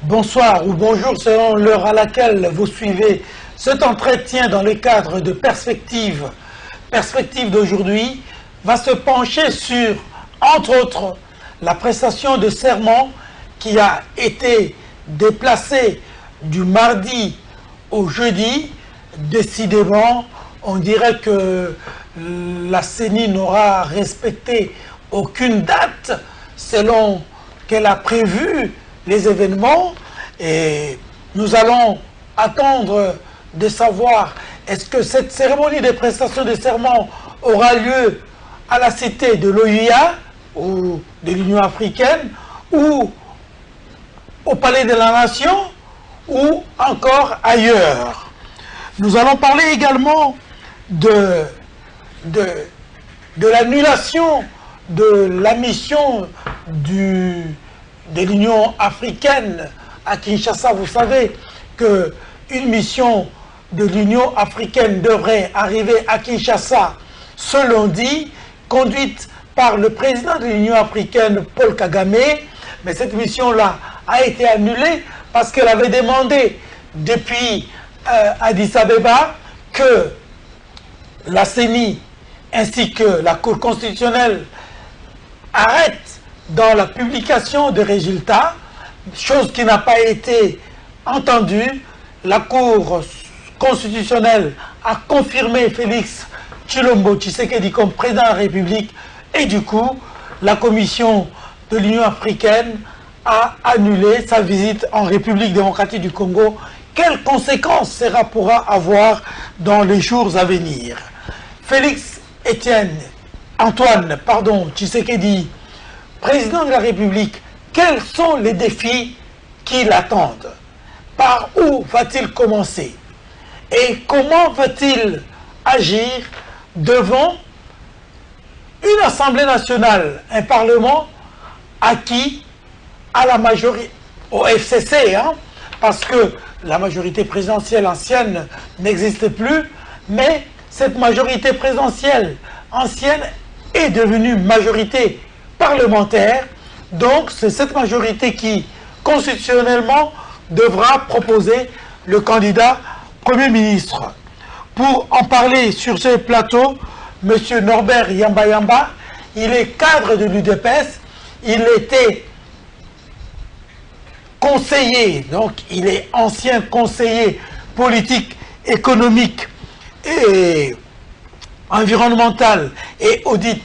Bonsoir ou bonjour selon l'heure à laquelle vous suivez cet entretien dans le cadre de Perspective. Perspective d'aujourd'hui va se pencher sur, entre autres, la prestation de serment qui a été déplacée du mardi au jeudi. Décidément, on dirait que la CENI n'aura respecté aucune date selon qu'elle a prévu les événements, et nous allons attendre de savoir est-ce que cette cérémonie de prestation de serment aura lieu à la cité de l'OUA ou de l'Union africaine ou au Palais de la Nation ou encore ailleurs. Nous allons parler également de l'annulation de la mission de l'Union africaine à Kinshasa. Vous savez qu'une mission de l'Union africaine devrait arriver à Kinshasa ce lundi, conduite par le président de l'Union africaine, Paul Kagame. Mais cette mission-là a été annulée parce qu'elle avait demandé depuis Addis Abeba que la CENI ainsi que la Cour constitutionnelle arrête dans la publication des résultats, chose qui n'a pas été entendue. La Cour constitutionnelle a confirmé Félix Tshilombo Tshisekedi comme président de la République et du coup, la Commission de l'Union africaine a annulé sa visite en République démocratique du Congo. Quelles conséquences cela pourra avoir dans les jours à venir? Félix Antoine Tshisekedi, président de la République, quels sont les défis qui l'attendent? Par où va-t-il commencer? Et comment va-t-il agir devant une Assemblée nationale, un Parlement acquis à la majorité, au FCC, parce que la majorité présidentielle ancienne n'existe plus, mais cette majorité présidentielle ancienne est devenue majorité parlementaire. Donc c'est cette majorité qui, constitutionnellement, devra proposer le candidat Premier ministre. Pour en parler sur ce plateau, M. Norbert Yamba, il est cadre de l'UDPS, il était conseiller, donc il est ancien conseiller politique, économique et environnemental et audit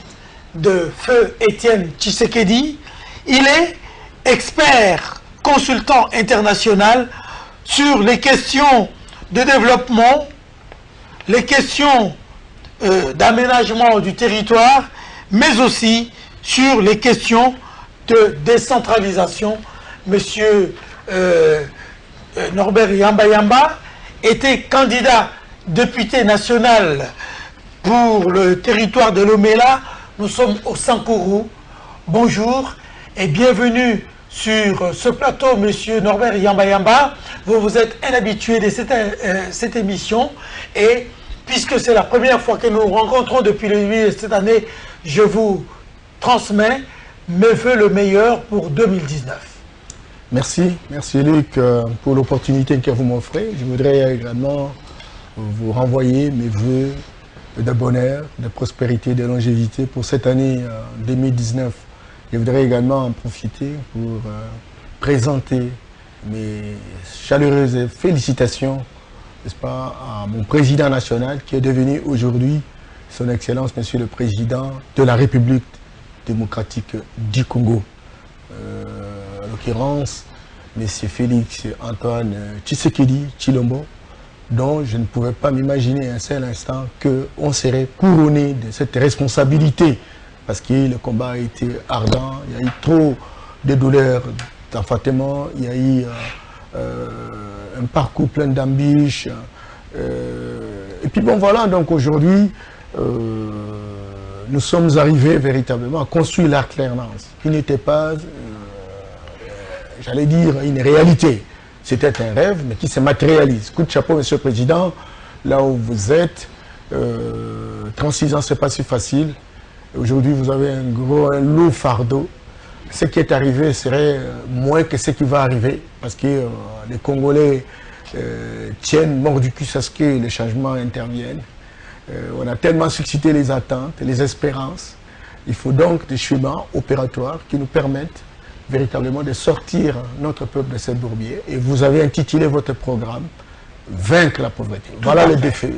de feu Étienne Tshisekedi. Il est expert consultant international sur les questions de développement, les questions d'aménagement du territoire, mais aussi sur les questions de décentralisation. Monsieur Norbert Yamba était candidat député national pour le territoire de Lomela. Nous sommes au Sankourou. Bonjour et bienvenue sur ce plateau, Monsieur Norbert Yamba. Vous êtes un habitué de cette émission et puisque c'est la première fois que nous nous rencontrons depuis le début de cette année, je vous transmets mes vœux le meilleur pour 2019. Merci Luc pour l'opportunité que vous m'offrez. Je voudrais également vous renvoyer mes vœux de bonheur, de prospérité, de longévité pour cette année 2019. Je voudrais également en profiter pour présenter mes chaleureuses félicitations, n'est-ce pas, à mon président national qui est devenu aujourd'hui son Excellence, Monsieur le Président de la République démocratique du Congo. En l'occurrence, M. Félix Antoine Tshisekedi Tshilombo, dont je ne pouvais pas m'imaginer un seul instant qu'on serait couronné de cette responsabilité, parce que le combat a été ardent, il y a eu trop de douleurs d'enfantement, il y a eu un parcours plein d'embûches. Et puis bon voilà, donc aujourd'hui, nous sommes arrivés véritablement à construire l'alternance, qui n'était pas, j'allais dire, une réalité. C'était un rêve, mais qui se matérialise. Coup de chapeau, Monsieur le Président, là où vous êtes, 36 ans, c'est pas si facile. Aujourd'hui, vous avez un lourd fardeau, ce qui est arrivé serait moins que ce qui va arriver, parce que les Congolais tiennent mort du cul à ce que les changements interviennent. On a tellement suscité les attentes, les espérances. Il faut donc des chemins opératoires qui nous permettent véritablement de sortir notre peuple de cette bourbier. Et vous avez intitulé votre programme « Vaincre la pauvreté ». Voilà le défi.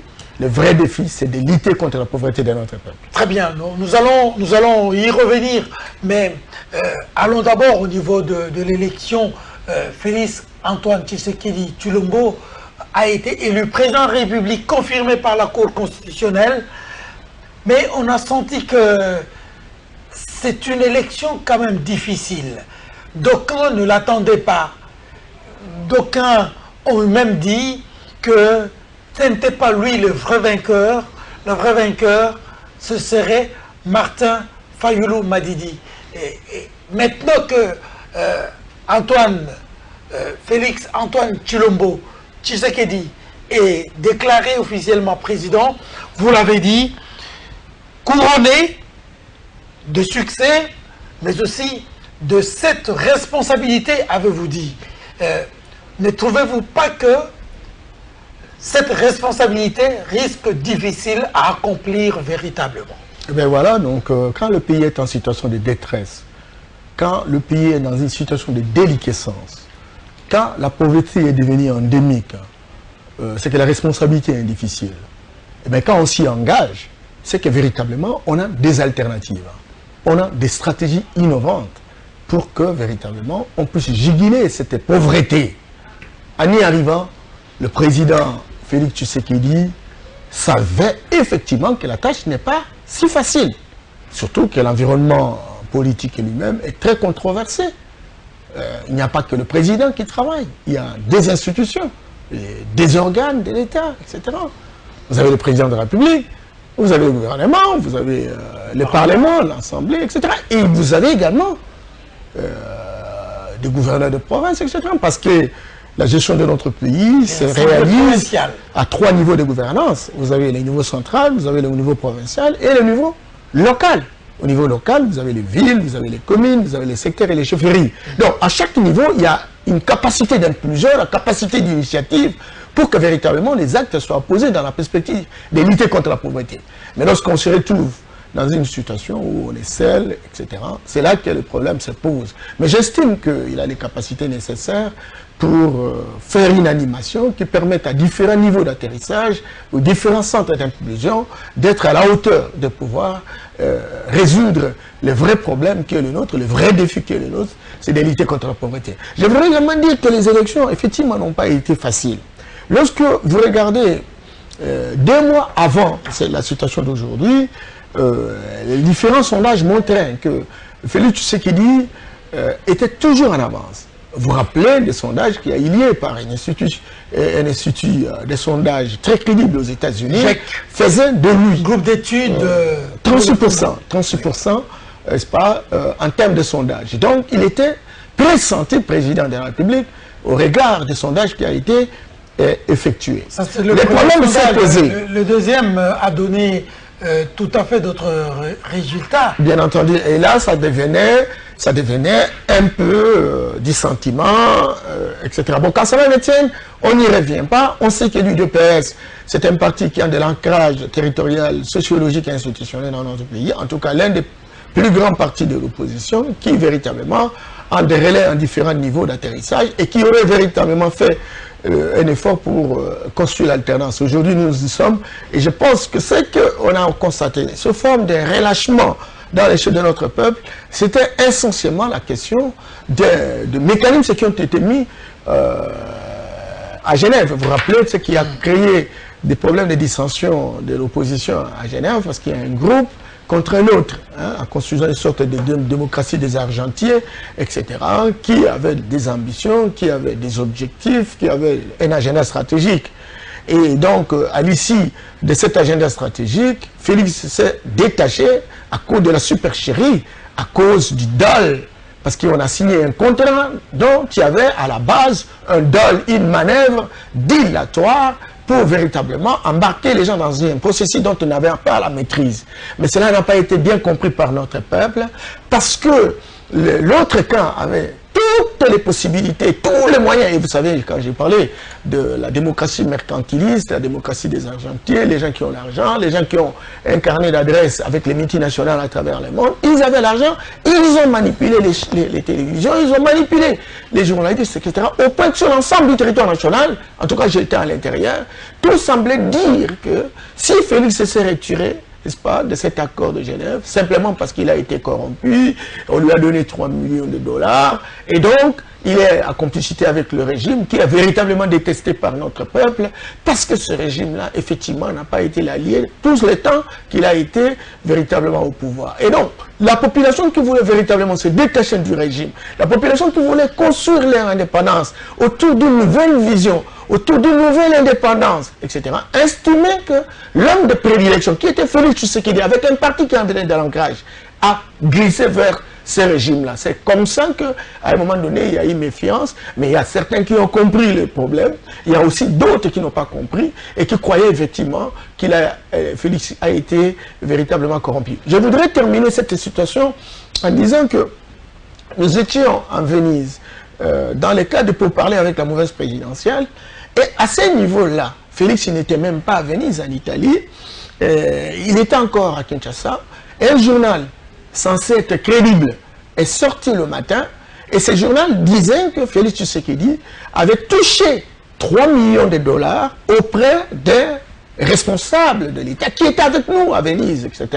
Le vrai défi, c'est de lutter contre la pauvreté de notre peuple. Très bien, nous allons y revenir, mais allons d'abord au niveau de l'élection. Félix Antoine Tshisekedi Tshilombo a été élu président de la République, confirmé par la Cour constitutionnelle, mais on a senti que c'est une élection quand même difficile. D'aucuns ne l'attendaient pas. D'aucuns ont même dit que ce n'était pas lui le vrai vainqueur. Le vrai vainqueur, ce serait Martin Fayulu Madidi. Et maintenant que Félix Antoine Tshilombo Tshisekedi est déclaré officiellement président, vous l'avez dit, couronné de succès, mais aussi de cette responsabilité, avez-vous dit. Ne trouvez-vous pas que cette responsabilité risque difficile à accomplir véritablement? Eh bien voilà, donc quand le pays est en situation de détresse, quand le pays est dans une situation de déliquescence, quand la pauvreté est devenue endémique, c'est que la responsabilité est difficile. Et bien quand on s'y engage, c'est que véritablement on a des alternatives. On a des stratégies innovantes pour que véritablement on puisse juguler cette pauvreté. En y arrivant, le président Félix Tshisekedi savait effectivement que la tâche n'est pas si facile. Surtout que l'environnement politique lui-même est très controversé. Il n'y a pas que le président qui travaille, il y a des institutions, des organes de l'État, etc. Vous avez le président de la République, vous avez le gouvernement, vous avez le Parlement, l'Assemblée, etc. Et vous avez également des gouverneurs de province, etc. Parce que la gestion de notre pays se réalise à 3 niveaux de gouvernance. Vous avez le niveau central, vous avez le niveau provincial et le niveau local. Au niveau local, vous avez les villes, vous avez les communes, vous avez les secteurs et les chefferies. Donc, à chaque niveau, il y a une capacité d'impulsion, la capacité d'initiative pour que véritablement les actes soient posés dans la perspective de lutter contre la pauvreté. Mais lorsqu'on se retrouve dans une situation où on est seul, etc., c'est là que le problème se pose. Mais j'estime qu'il a les capacités nécessaires pour faire une animation qui permette à différents niveaux d'atterrissage, aux différents centres d'impulsion, d'être à la hauteur de pouvoir résoudre le vrai problème qui est le nôtre, le vrai défi qui est le nôtre, c'est de lutter contre la pauvreté. Je voudrais également dire que les élections, effectivement, n'ont pas été faciles. Lorsque vous regardez 2 mois avant la situation d'aujourd'hui, les différents sondages montraient que Félix Tshisekedi était toujours en avance. Vous vous rappelez des sondages qu'il y a liés par un institut de sondage très crédible aux États-Unis, faisait de lui groupe d'études 38%, n'est-ce pas, en termes de sondage. Donc il était pressenti président de la République au regard des sondages qui a été effectué. Ça, le problème s'est posé. Le deuxième a donné tout à fait d'autres résultats. Bien entendu. Et là, ça devenait un peu du sentiment, etc. Bon, quand ça va, Étienne, on n'y revient pas. On sait que l'UDPS, c'est un parti qui a de l'ancrage territorial, sociologique et institutionnel dans notre pays. En tout cas, l'un des plus grands partis de l'opposition qui, véritablement, a des relais en différents niveaux d'atterrissage et qui aurait véritablement fait un effort pour construire l'alternance. Aujourd'hui, nous y sommes et je pense que ce qu'on a constaté, ce forme de relâchement dans l'échelle de notre peuple, c'était essentiellement la question de mécanismes qui ont été mis à Genève. Vous vous rappelez ce qui a créé des problèmes de dissension de l'opposition à Genève, parce qu'il y a un groupe contre un autre, en construisant une sorte de démocratie des argentiers, etc., qui avait des ambitions, qui avait des objectifs, qui avait un agenda stratégique. Et donc, à l'issue de cet agenda stratégique, Félix s'est détaché à cause de la supercherie, à cause du dol, parce qu'on a signé un contrat dont il y avait à la base un dol, une manœuvre dilatoire pour véritablement embarquer les gens dans un processus dont on n'avait pas la maîtrise. Mais cela n'a pas été bien compris par notre peuple, parce que l'autre camp avait toutes les possibilités, tous les moyens. Et vous savez, quand j'ai parlé de la démocratie mercantiliste, la démocratie des argentiers, les gens qui ont l'argent, les gens qui ont un carnet d'adresses avec les multinationales à travers le monde, ils avaient l'argent, ils ont manipulé les télévisions, ils ont manipulé les journalistes, etc. Au point que sur l'ensemble du territoire national, en tout cas j'étais à l'intérieur, tout semblait dire que si Félix se serait retiré, n'est-ce pas, de cet accord de Genève, simplement parce qu'il a été corrompu, on lui a donné 3 millions de dollars, et donc il est en complicité avec le régime qui est véritablement détesté par notre peuple, parce que ce régime-là, effectivement, n'a pas été l'allié tout le temps qu'il a été véritablement au pouvoir. Et donc, la population qui voulait véritablement se détacher du régime, la population qui voulait construire leur indépendance autour d'une nouvelle vision, autour d'une nouvelle indépendance, etc., estimait que l'homme de prédilection, qui était Félix Tshisekedi, avec un parti qui en venait de l'ancrage, a glissé vers ce régime-là. C'est comme ça qu'à un moment donné, il y a eu méfiance, mais il y a certains qui ont compris le problème, il y a aussi d'autres qui n'ont pas compris et qui croyaient effectivement qu'il Félix a été véritablement corrompu. Je voudrais terminer cette situation en disant que nous étions en Venise dans le cadre pour parler avec la mauvaise présidentielle, et à ce niveau-là, Félix n'était même pas à Venise, en Italie, il était encore à Kinshasa, et un journal censé être crédible est sorti le matin, et ce journal disait que Félix Tshisekedi avait touché 3 millions de dollars auprès des responsables de l'État qui étaient avec nous à Venise, etc.,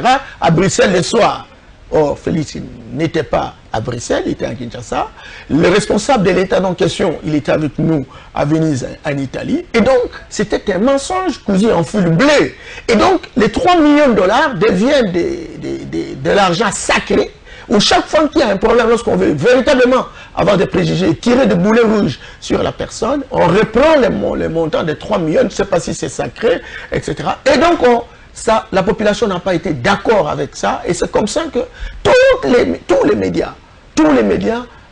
à Bruxelles le soir. Or, Félix n'était pas à Bruxelles, il était à Kinshasa. Le responsable de l'État en question, il était avec nous à Venise, en Italie. Et donc, c'était un mensonge cousu en fil bleu. Et donc, les 3 millions de dollars deviennent de l'argent sacré, où chaque fois qu'il y a un problème, lorsqu'on veut véritablement avoir des préjugés, tirer des boulets rouges sur la personne, on reprend les montants de 3 millions, je ne sais pas si c'est sacré, etc. Et donc, la population n'a pas été d'accord avec ça, et c'est comme ça que tous les médias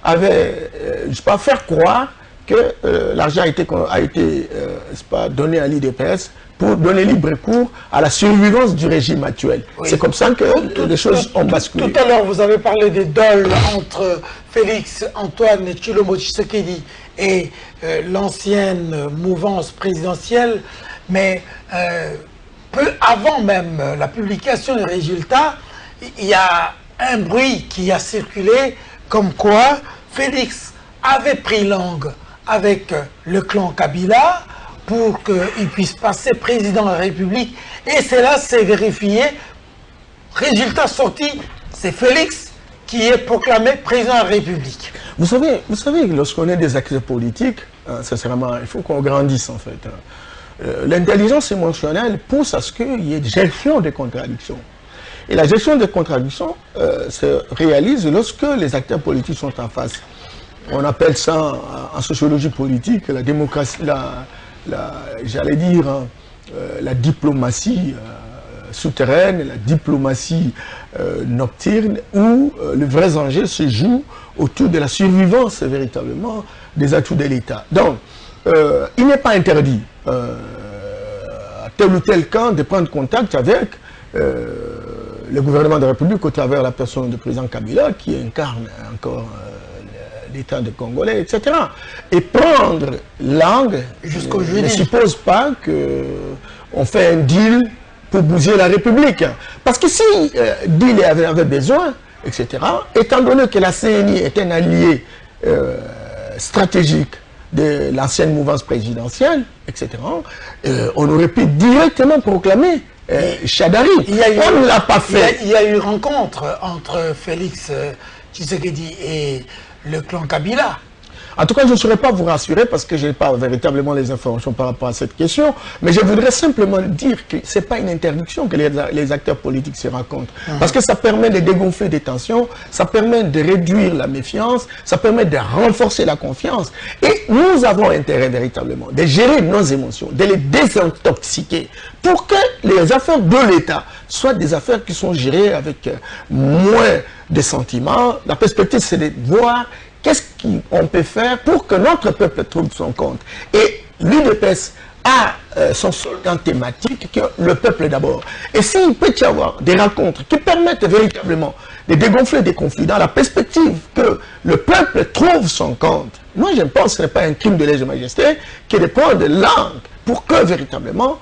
avaient, je ne sais pas, faire croire que l'argent a été donné à l'IDPS pour donner libre cours à la survivance du régime actuel. Oui. C'est comme ça que les choses ont basculé. Tout à l'heure, vous avez parlé des dol entre Félix Antoine Tshilombo Tshisekedi et l'ancienne mouvance présidentielle, mais peu avant même la publication des résultats, il y a un bruit qui a circulé comme quoi Félix avait pris langue avec le clan Kabila pour qu'il puisse passer président de la République, et cela s'est vérifié. Résultat sorti, c'est Félix qui est proclamé président de la République. Vous savez, lorsqu'on est des acteurs politiques, sincèrement, il faut qu'on grandisse en fait. L'intelligence émotionnelle pousse à ce qu'il y ait une gestion des contradictions. Et la gestion des contradictions se réalise lorsque les acteurs politiques sont en face. On appelle ça en sociologie politique la démocratie, j'allais dire la diplomatie souterraine, la diplomatie nocturne, où le vrai enjeu se joue autour de la survivance véritablement des atouts de l'État. Donc, il n'est pas interdit à tel ou tel camp de prendre contact avec le gouvernement de la République au travers de la personne du président Kabila qui incarne encore l'État de Congolais, etc. Et prendre langue ne suppose pas qu'on fait un deal pour bouger la République. Parce que si deal avait besoin, etc., étant donné que la CNI est un allié stratégique de l'ancienne mouvance présidentielle, etc., on aurait pu directement proclamer Chadari. On ne l'a pas fait. Il y a eu rencontre entre Félix Tshisekedi et le clan Kabila. En tout cas, je ne saurais pas vous rassurer parce que je n'ai pas véritablement les informations par rapport à cette question, mais je voudrais simplement dire que ce n'est pas une interdiction que les acteurs politiques se rencontrent. Parce que ça permet de dégonfler des tensions, ça permet de réduire la méfiance, ça permet de renforcer la confiance. Et nous avons intérêt véritablement de gérer nos émotions, de les désintoxiquer pour que les affaires de l'État soient des affaires qui sont gérées avec moins de sentiments. La perspective, c'est de voir qu'est-ce qu'on peut faire pour que notre peuple trouve son compte. Et l'UDPS a son slogan thématique, que le peuple d'abord. Et s'il peut y avoir des rencontres qui permettent véritablement de dégonfler des conflits dans la perspective que le peuple trouve son compte. Moi, je pense que ce n'est pas un crime de lèse-majesté que de prendre langue pour que véritablement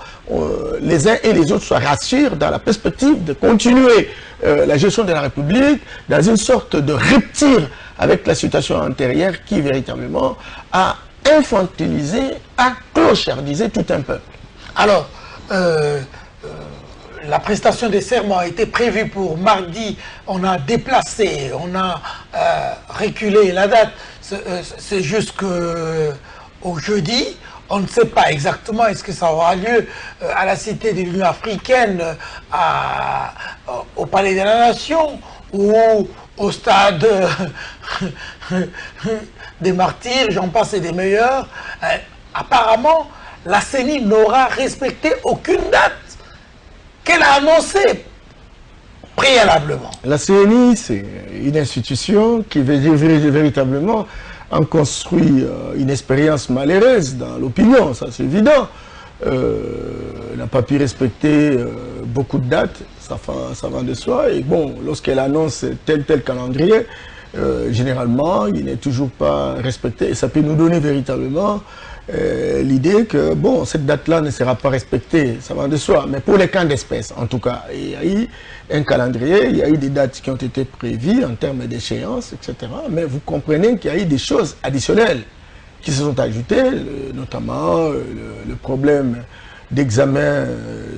les uns et les autres soient rassurés dans la perspective de continuer la gestion de la République dans une sorte de rupture avec la situation antérieure qui véritablement a infantilisé, a clochardisé tout un peuple. Alors, la prestation des serments a été prévue pour mardi, on a déplacé, on a reculé la date, c'est jusqu'au jeudi. On ne sait pas exactement est-ce que ça aura lieu à la Cité de l'Union africaine, au Palais de la Nation ou au stade des martyrs, j'en passe et des meilleurs. Apparemment, la CENI n'aura respecté aucune date qu'elle a annoncée préalablement. La CENI, c'est une institution qui véritablement en construit une expérience malheureuse dans l'opinion, ça c'est évident. N'a pas pu respecter beaucoup de dates, ça va de soi. Et bon, lorsqu'elle annonce tel calendrier, généralement, il n'est toujours pas respecté. Et ça peut nous donner véritablement l'idée que, bon, cette date-là ne sera pas respectée, ça va de soi. Mais pour les camps d'espèces, en tout cas, il y a eu un calendrier, il y a eu des dates qui ont été prévues en termes d'échéance, etc. Mais vous comprenez qu'il y a eu des choses additionnelles qui se sont ajoutées, notamment le problème d'examen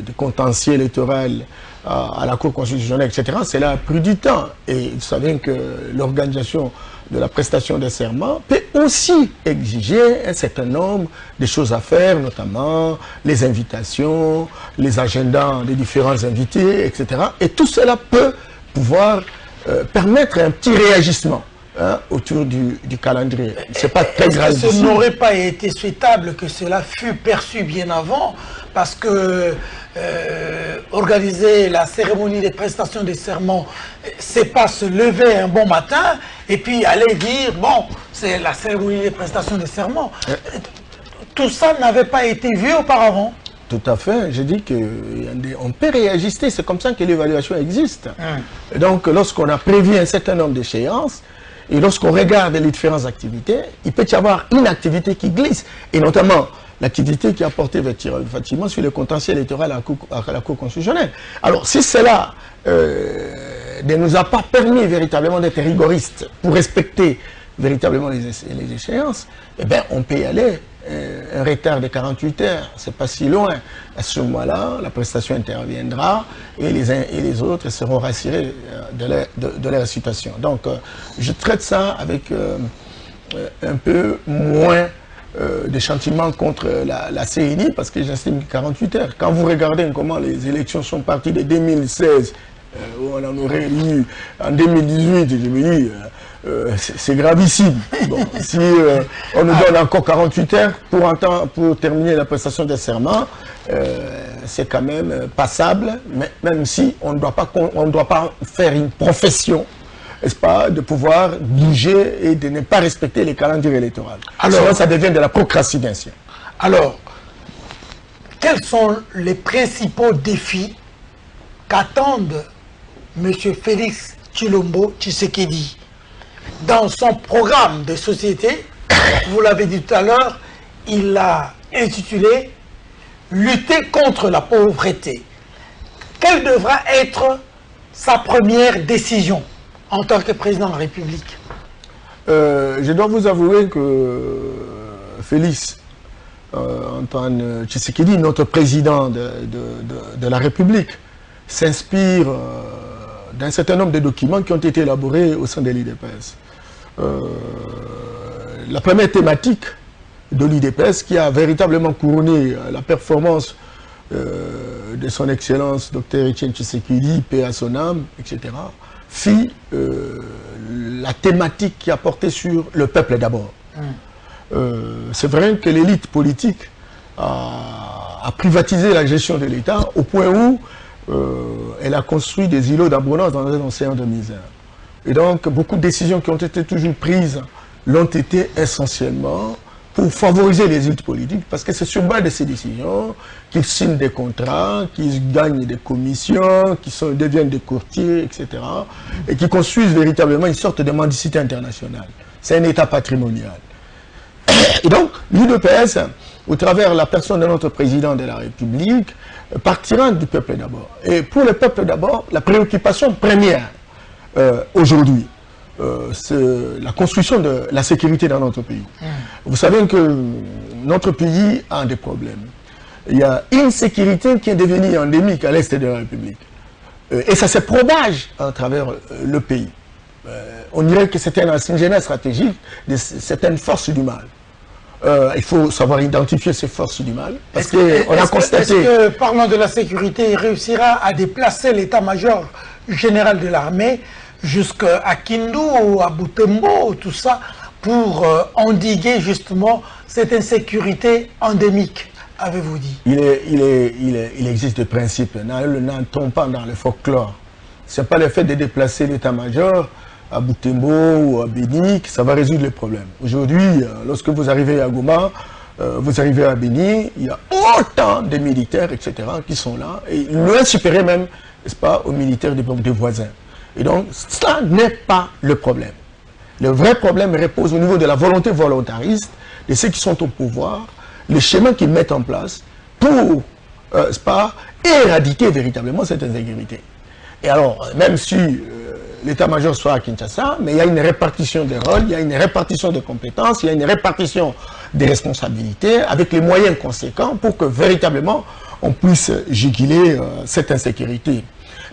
de contentieux électoral à la Cour constitutionnelle, etc. Cela a pris du temps. Et vous savez que l'organisation de la prestation des serments peut aussi exiger un certain nombre de choses à faire, notamment les invitations, les agendas des différents invités, etc. Et tout cela peut pouvoir permettre un petit réagissement autour du calendrier. C'est pas très grave. Ce n'aurait pas été souhaitable que cela fût perçu bien avant, parce que organiser la cérémonie des prestations des serments, c'est pas se lever un bon matin et puis aller dire, bon, c'est la cérémonie des prestations des serments. Tout ça n'avait pas été vu auparavant. Tout à fait. Je dis qu'on peut réajuster. C'est comme ça que l'évaluation existe. Et donc, lorsqu'on a prévu un certain nombre d'échéances, et lorsqu'on regarde les différentes activités, il peut y avoir une activité qui glisse. Et notamment, l'activité qui a porté effectivement sur le contentieux électoral à la Cour constitutionnelle. Alors, si cela ne nous a pas permis véritablement d'être rigoristes pour respecter véritablement les échéances, eh bien, on peut y aller. Un retard de 48 heures, c'est pas si loin. À ce moment-là, la prestation interviendra et les uns et les autres seront rassurés de leur situation. Donc, je traite ça avec un peu moins de châtiment contre la CENI, parce que j'estime 48 heures. Quand vous regardez comment les élections sont parties de 2016, où on en aurait eu en 2018, je me dis, c'est gravissime. Bon, si on nous donne encore 48 heures pour terminer la prestation des serments, c'est quand même passable, mais même si on ne doit pas faire une profession, n'est-ce pas, de pouvoir bouger et de ne pas respecter les calendriers électoraux. Alors, sinon, ça devient de la procrastination. Alors, quels sont les principaux défis qu'attendent M. Félix Tshilombo Tshisekedi dans son programme de société? Vous l'avez dit tout à l'heure, il l'a intitulé « Lutter contre la pauvreté ». Quelle devra être sa première décision en tant que président de la République? Je dois vous avouer que Félix Antoine Tshisekedi, notre président de la République, s'inspire d'un certain nombre de documents qui ont été élaborés au sein de l'IDPS. La première thématique de l'IDPS, qui a véritablement couronné la performance de son Excellence Dr Etienne Tshisekedi, paix à son âme, etc., fit la thématique qui a porté sur le peuple d'abord. C'est vrai que l'élite politique a privatisé la gestion de l'État au point où elle a construit des îlots d'abondance dans un océan de misère. Et donc, beaucoup de décisions qui ont été toujours prises l'ont été essentiellement pour favoriser les élites politiques, parce que c'est sur base de ces décisions qu'ils signent des contrats, qu'ils gagnent des commissions, qu'ils deviennent des courtiers, etc. Et qui construisent véritablement une sorte de mendicité internationale. C'est un État patrimonial. Et donc, l'UDPS, au travers de la personne de notre président de la République, partira du peuple d'abord. Et pour le peuple d'abord, la préoccupation première aujourd'hui, c'est la construction de la sécurité dans notre pays. Vous savez que notre pays a des problèmes. Il y a une sécurité qui est devenue endémique à l'est de la République. Et ça se propage à travers le pays. On dirait que c'est un ingénieur stratégique de certaines forces du mal. Il faut savoir identifier ces forces du mal. Parce qu'on a constaté... Est-ce que, parlant de la sécurité, il réussira à déplacer l'état-major général de l'armée jusqu'à Kindu ou à Butembo, tout ça, pour endiguer justement cette insécurité endémique, avez-vous dit? Il existe des principes, n'entrons pas dans le folklore. Ce n'est pas le fait de déplacer l'état-major à Butembo ou à Béni que ça va résoudre les problèmes. Aujourd'hui, lorsque vous arrivez à Goma, vous arrivez à Béni, il y a autant de militaires, etc., qui sont là, et loin supérieur même, n'est-ce pas, aux militaires des voisins. Et donc, ça n'est pas le problème. Le vrai problème repose au niveau de la volonté volontariste de ceux qui sont au pouvoir, les schémas qu'ils mettent en place pour, éradiquer véritablement cette insécurité. Et alors, même si l'état-major soit à Kinshasa, mais il y a une répartition des rôles, il y a une répartition de compétences, il y a une répartition des responsabilités avec les moyens conséquents pour que véritablement on puisse juguler cette insécurité.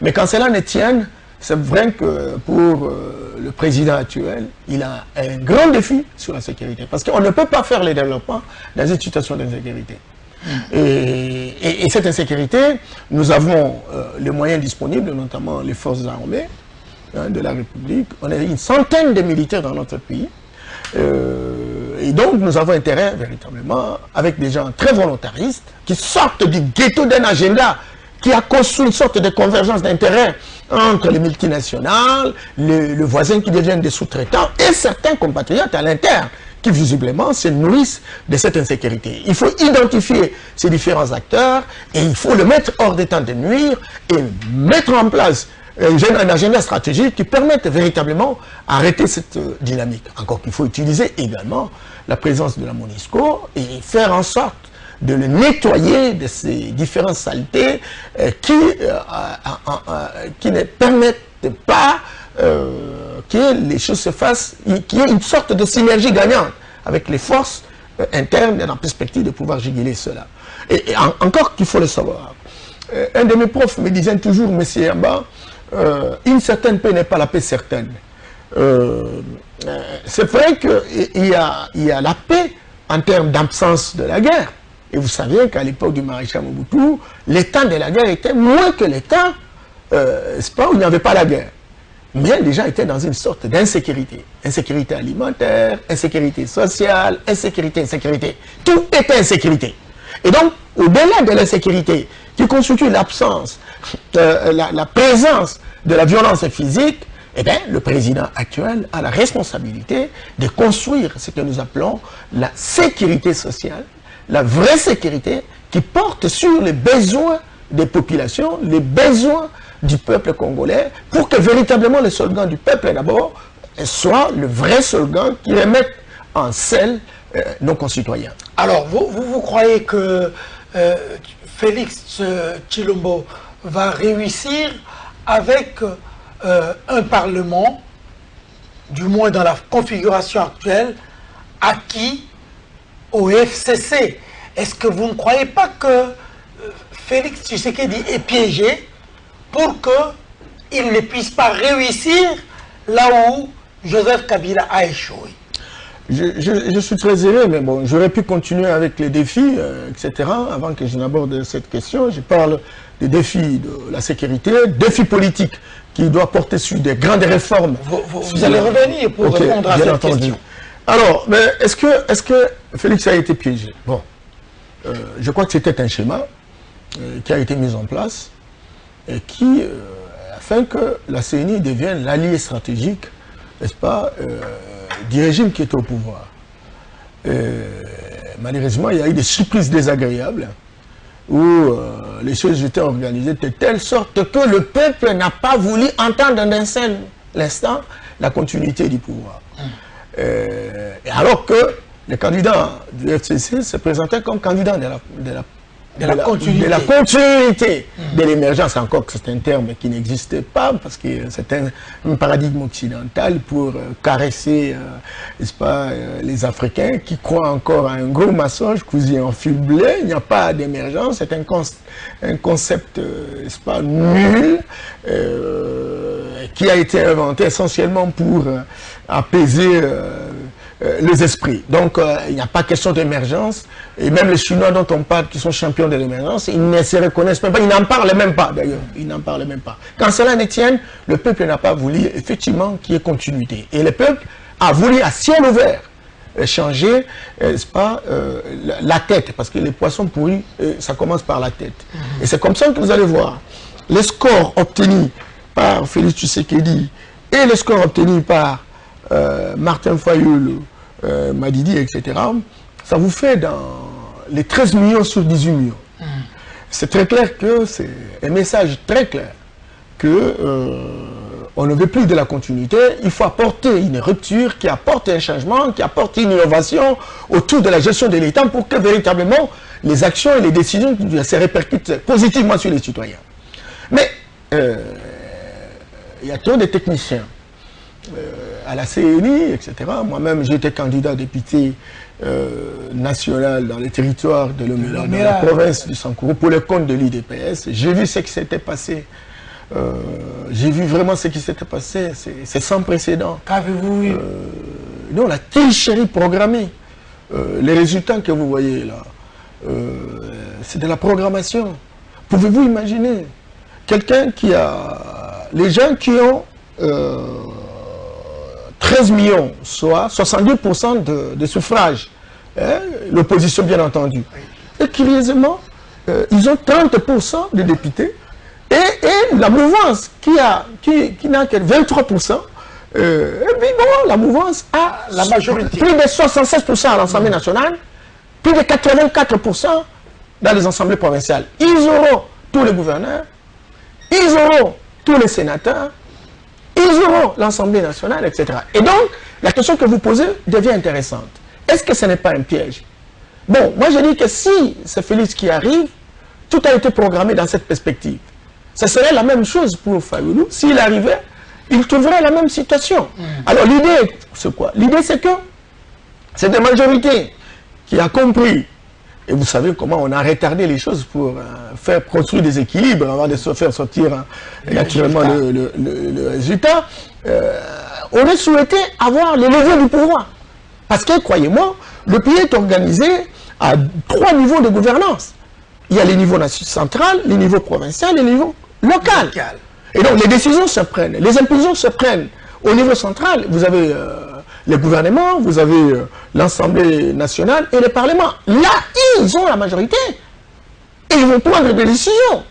Mais quand cela ne tienne, c'est vrai que pour le président actuel, il a un grand défi sur la sécurité. Parce qu'on ne peut pas faire le développement dans une situation d'insécurité. Et cette insécurité, nous avons les moyens disponibles, notamment les forces armées de la République. On a une centaine de militaires dans notre pays. Et donc, nous avons intérêt, véritablement, avec des gens très volontaristes, qui sortent du ghetto d'un agenda qui a construit une sorte de convergence d'intérêts entre les multinationales, le voisin qui deviennent des sous-traitants et certains compatriotes à l'interne qui visiblement se nourrissent de cette insécurité. Il faut identifier ces différents acteurs et il faut le mettre hors d'état de nuire et mettre en place un agenda stratégique qui permette véritablement d'arrêter cette dynamique. Encore qu'il faut utiliser également la présence de la MONUSCO et faire en sorte de le nettoyer de ces différentes saletés qui ne permettent pas que les choses se fassent, qu'il y ait une sorte de synergie gagnante avec les forces internes dans la perspective de pouvoir juguler cela. Et encore qu'il faut le savoir. Un de mes profs me disait toujours, monsieur Yamba, une certaine paix n'est pas la paix certaine. C'est vrai qu'il y a la paix en termes d'absence de la guerre. Et vous saviez qu'à l'époque du maréchal Mobutu, l'état de la guerre était moins que l'état, c'est pas où il n'y avait pas la guerre. Mais les gens étaient dans une sorte d'insécurité. Insécurité alimentaire, insécurité sociale, insécurité. Tout était insécurité. Et donc, au-delà de l'insécurité, qui constitue l'absence, la présence de la violence physique, eh bien, le président actuel a la responsabilité de construire ce que nous appelons la sécurité sociale, la vraie sécurité qui porte sur les besoins des populations, les besoins du peuple congolais, pour que véritablement le slogan du peuple d'abord soit le vrai slogan qui remette en selle nos concitoyens. Alors, vous croyez que Félix Tshilombo va réussir avec un Parlement, du moins dans la configuration actuelle, acquis au FCC? Est-ce que vous ne croyez pas que Félix Tshisekedi est piégé pour qu'il ne puisse pas réussir là où Joseph Kabila a échoué? Je suis très heureux, mais bon, j'aurais pu continuer avec les défis, etc. Avant que je n'aborde cette question, je parle des défis de la sécurité, défis politiques qui doivent porter sur des grandes réformes. Vous allez revenir pour répondre à cette question. Alors, mais est-ce que Félix a été piégé? Bon, je crois que c'était un schéma qui a été mis en place et qui, afin que la CENI devienne l'allié stratégique, n'est-ce pas, du régime qui est au pouvoir. malheureusement, il y a eu des surprises désagréables où les choses étaient organisées de telle sorte que le peuple n'a pas voulu entendre d'un seul instant la continuité du pouvoir. Et alors que les candidats du FCC se présentaient comme candidats de la continuité de l'émergence, encore que c'est un terme qui n'existait pas, parce que c'est un paradigme occidental pour caresser, n'est-ce pas, les Africains qui croient encore à un gros mensonge cousu en fil bleu. Il n'y a pas d'émergence, c'est un concept, n'est-ce pas, nul, qui a été inventé essentiellement pour apaiser les esprits. Donc, il n'y a pas question d'émergence. Et même les Chinois dont on parle, qui sont champions de l'émergence, ils ne se reconnaissent même pas. Ils n'en parlent même pas, d'ailleurs. Ils n'en parlent même pas. Quand cela ne tienne, le peuple n'a pas voulu, effectivement, qu'il y ait continuité. Et le peuple a voulu, à ciel ouvert, changer, n'est-ce pas, la tête. Parce que les poissons pourris, ça commence par la tête. Et c'est comme ça que vous allez voir. Les scores obtenus par Félix Tshisekedi et les scores obtenus par Martin Fayulu, Madidi, etc., ça vous fait dans les 13 millions sur 18 millions. C'est très clair que c'est un message très clair que on ne veut plus de la continuité. Il faut apporter une rupture qui apporte un changement, qui apporte une innovation autour de la gestion de l'État pour que véritablement les actions et les décisions se répercutent positivement sur les citoyens. Mais il y a trop de techniciens. À la CNI, etc. Moi-même, j'ai été candidat député national dans les territoires de la province du Sankourou pour le compte de l'IDPS. J'ai vu ce qui s'était passé. J'ai vu vraiment ce qui s'était passé. C'est sans précédent. Qu'avez-vous eu? Non, la tricherie programmée. Les résultats que vous voyez là, c'est de la programmation. Pouvez-vous imaginer quelqu'un qui a... Les gens qui ont... 13 millions, soit 70% de suffrages, hein, l'opposition bien entendu. Et curieusement, ils ont 30% de députés, et la mouvance qui n'a que 23%, et puis bon, la mouvance a la majorité. Plus de 76% à l'Assemblée nationale, plus de 84% dans les assemblées provinciales. Ils auront tous les gouverneurs, ils auront tous les sénateurs, ils auront l'Assemblée nationale, etc. Et donc, la question que vous posez devient intéressante. Est-ce que ce n'est pas un piège? Bon, moi je dis que si c'est Félix qui arrive, tout a été programmé dans cette perspective. Ce serait la même chose pour Fayulu. S'il arrivait, il trouverait la même situation. Alors l'idée, c'est quoi? L'idée c'est que c'est des majorités qui a compris. Et vous savez comment on a retardé les choses pour faire construire des équilibres avant de se faire sortir naturellement le résultat. On a souhaité avoir le levier du pouvoir. Parce que, croyez-moi, le pays est organisé à 3 niveaux de gouvernance. Il y a les niveaux central, les niveaux provincial et les niveaux local. Et donc les décisions se prennent, les impulsions se prennent. Au niveau central, vous avez... les gouvernements, vous avez l'Assemblée nationale et le Parlement. Là, ils ont la majorité. Et ils vont prendre des décisions.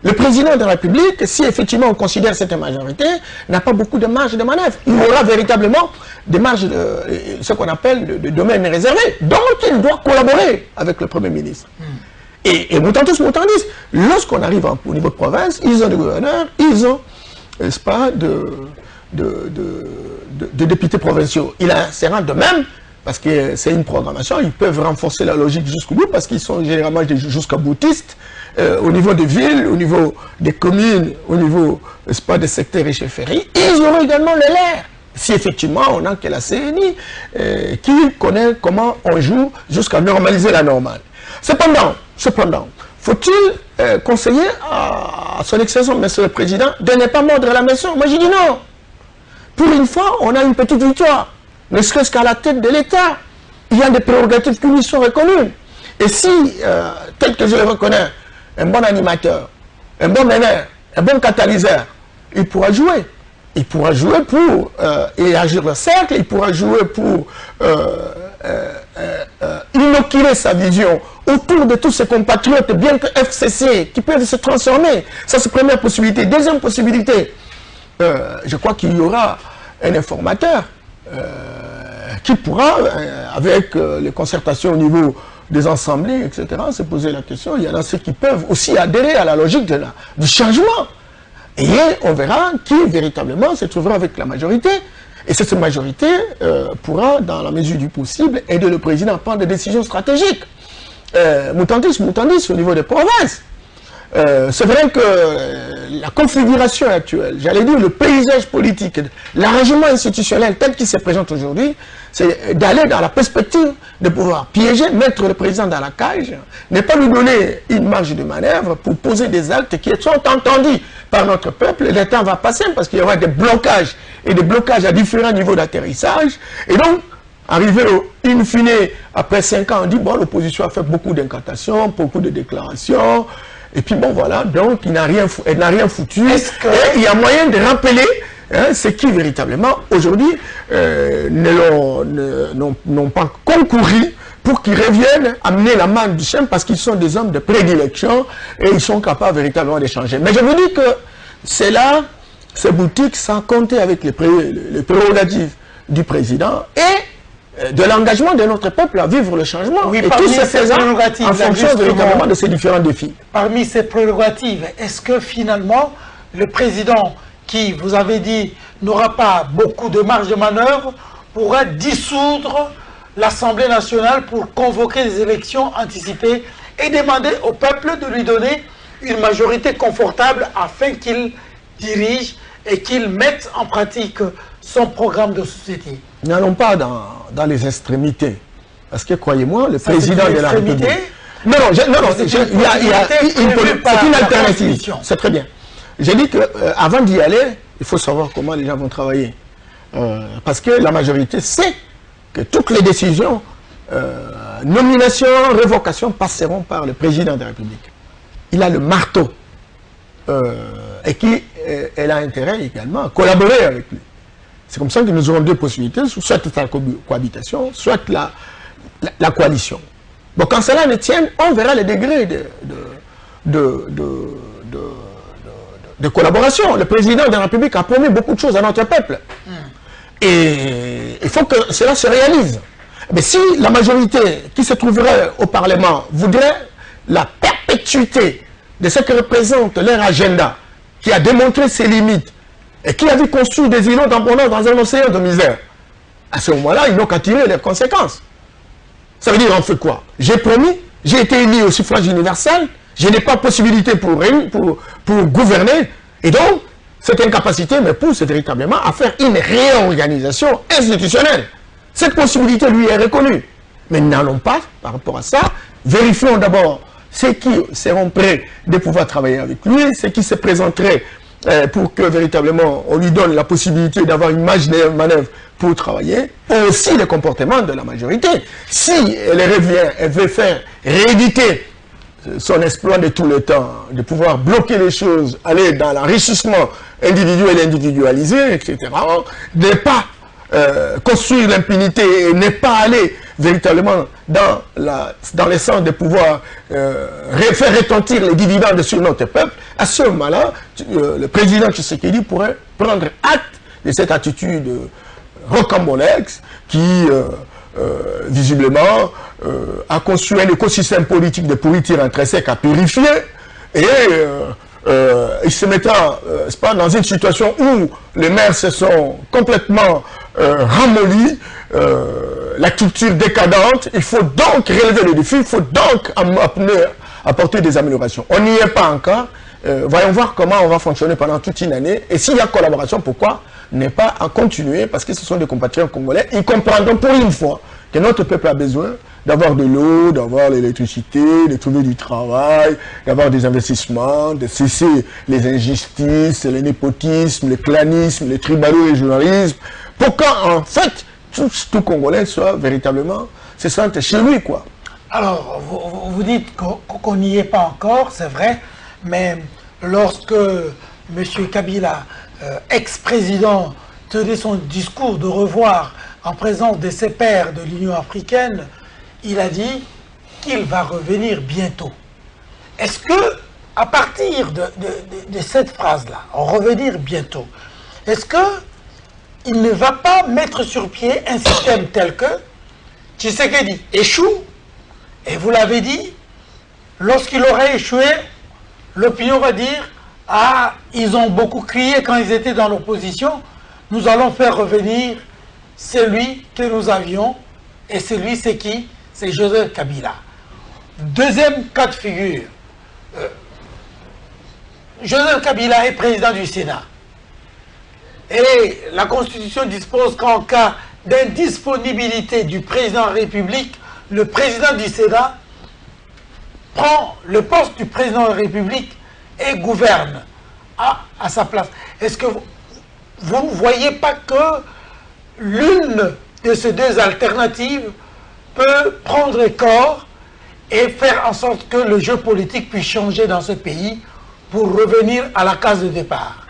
Le président de la République, si effectivement on considère cette majorité, n'a pas beaucoup de marge de manœuvre. Il aura véritablement des marges, ce qu'on appelle de domaines réservés. Donc il doit collaborer avec le Premier ministre. Et mutandis, lorsqu'on arrive au niveau de province, ils ont des gouverneurs, ils ont, n'est-ce pas, de députés provinciaux. Il en sera de même, parce que c'est une programmation, ils peuvent renforcer la logique jusqu'au bout, parce qu'ils sont généralement jusqu'à boutistes, au niveau des villes, au niveau des communes, au niveau, n'est-ce pas, des secteurs réchefferis. Ils auront également le leur. Si effectivement on n'a que la CNI qui connaît comment on joue jusqu'à normaliser la normale. Cependant, faut-il conseiller à son excellence, monsieur le président, de ne pas mordre la maison? Moi, j'ai dit non. Pour une fois, on a une petite victoire. Ne serait-ce qu'à la tête de l'État, il y a des prérogatives qui lui sont reconnues. Et si, tel que je le reconnais, un bon animateur, un bon meneur, un bon catalyseur, il pourra jouer. Il pourra jouer pour élargir le cercle, il pourra jouer pour inoculer sa vision autour de tous ses compatriotes, bien que FCC, qui peuvent se transformer. Ça, c'est la première possibilité. Deuxième possibilité, je crois qu'il y aura un informateur qui pourra, avec les concertations au niveau des assemblées, etc., se poser la question. Il y en a ceux qui peuvent aussi adhérer à la logique du changement. Et on verra qui véritablement se trouvera avec la majorité. Et cette majorité pourra, dans la mesure du possible, aider le président à prendre des décisions stratégiques. Moutandis au niveau des provinces. C'est vrai que la configuration actuelle, j'allais dire le paysage politique, l'arrangement institutionnel tel qu'il se présente aujourd'hui, c'est d'aller dans la perspective de pouvoir piéger, mettre le président dans la cage, ne pas lui donner une marge de manœuvre pour poser des actes qui sont entendus par notre peuple. Le temps va passer parce qu'il y aura des blocages et des blocages à différents niveaux d'atterrissage. Et donc, arrivé in fine, après 5 ans, on dit, bon, l'opposition a fait beaucoup d'incantations, beaucoup de déclarations. Et puis bon, voilà, donc elle n'a rien foutu. Et il y a moyen de rappeler ce qui véritablement, aujourd'hui, n'ont pas concouru pour qu'ils reviennent amener la main du chien parce qu'ils sont des hommes de prédilection et ils sont capables véritablement de changer. Mais je vous dis que c'est là, ces boutiques, sans compter avec les prérogatives du président et de l'engagement de notre peuple à vivre le changement. Oui, et tout se faisant en fonction véritablement de ces différents défis. Parmi ces prérogatives, est-ce que finalement, le président, qui, vous avez dit, n'aura pas beaucoup de marge de manœuvre, pourra dissoudre l'Assemblée nationale pour convoquer des élections anticipées et demander au peuple de lui donner une majorité confortable afin qu'il dirige et qu'il mette en pratique son programme de société? N'allons pas dans les extrémités. Parce que, croyez-moi, le président de la République... Non, c'est une alternative. C'est très bien. J'ai dit qu'avant d'y aller, il faut savoir comment les gens vont travailler. Parce que la majorité sait que toutes les décisions, nomination, révocation, passeront par le président de la République. Il a le marteau. Et elle a intérêt également à collaborer avec lui. C'est comme ça que nous aurons deux possibilités, soit la cohabitation, soit la coalition. Bon, quand cela ne tienne, on verra les degrés de collaboration. Le président de la République a promis beaucoup de choses à notre peuple. Et il faut que cela se réalise. Mais si la majorité qui se trouverait au Parlement voudrait la perpétuité de ce que représente leur agenda, qui a démontré ses limites, et qui a vu construire des îlots d'abondance dans un océan de misère, à ce moment-là, ils n'ont qu'à tirer les conséquences. Ça veut dire, on fait quoi? J'ai promis, j'ai été élu au suffrage universel, je n'ai pas possibilité pour gouverner, et donc, cette incapacité me pousse véritablement à faire une réorganisation institutionnelle. Cette possibilité lui est reconnue. Mais n'allons pas, par rapport à ça, vérifions d'abord ceux qui seront prêts de pouvoir travailler avec lui, ceux qui se présenteraient pour que véritablement on lui donne la possibilité d'avoir une marge de manœuvre pour travailler, et aussi le comportement de la majorité. Si elle revient, elle veut faire rééditer son exploit de tout le temps, de pouvoir bloquer les choses, aller dans l'enrichissement individuel et individualisé, etc., ne pas construire l'impunité et ne pas aller véritablement dans le sens de pouvoir faire retentir les dividendes sur notre peuple, à ce moment-là, le président Tshisekedi pourrait prendre acte de cette attitude rocambolesque qui, visiblement, a construit un écosystème politique de pourriture intrinsèque à purifier et il se mettra dans une situation où les maires se sont complètement ramollis, la culture décadente. Il faut donc relever le défi, il faut donc apporter des améliorations. On n'y est pas encore. Voyons voir comment on va fonctionner pendant toute une année. Et s'il y a collaboration, pourquoi ne pas en continuer? Parce que ce sont des compatriotes congolais. Ils comprendront pour une fois que notre peuple a besoin d'avoir de l'eau, d'avoir l'électricité, de trouver du travail, d'avoir des investissements, de cesser les injustices, les népotismes, le clanisme, le tribalo-régionalisme, pour qu'en fait, tout Congolais soit véritablement, se sente chez lui, quoi. Alors, vous dites qu'on n'y est pas encore, c'est vrai, mais lorsque M. Kabila, ex-président, tenait son discours de revoir en présence de ses pairs de l'Union africaine, il a dit qu'il va revenir bientôt. Est-ce que, à partir de cette phrase-là, revenir bientôt, est-ce que il ne va pas mettre sur pied un système tel que Tshisekedi échoue, et vous l'avez dit, lorsqu'il aurait échoué, l'opinion va dire « Ah, ils ont beaucoup crié quand ils étaient dans l'opposition, nous allons faire revenir celui que nous avions, et celui c'est qui? C'est Joseph Kabila. » Deuxième cas de figure, Joseph Kabila est président du Sénat. Et la Constitution dispose qu'en cas d'indisponibilité du président de la République, le président du Sénat prend le poste du président de la République et gouverne à sa place. Est-ce que vous ne voyez pas que l'une de ces deux alternatives peut prendre corps et faire en sorte que le jeu politique puisse changer dans ce pays pour revenir à la case de départ?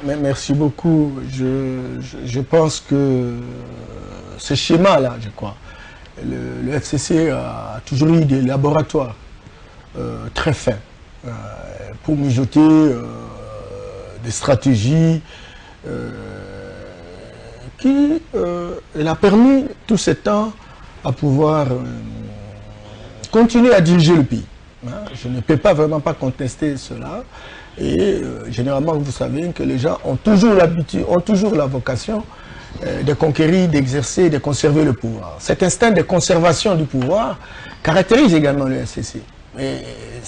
Merci beaucoup. Je pense que ce schéma-là, je crois, le FCC a toujours eu des laboratoires très fins pour mijoter des stratégies qui l'a permis tout ce temps à pouvoir continuer à diriger le pays. Je ne peux pas vraiment pas contester cela. Et généralement, vous savez que les gens ont toujours l'habitude, ont toujours la vocation de conquérir, d'exercer, de conserver le pouvoir. Cet instinct de conservation du pouvoir caractérise également le FCC. Et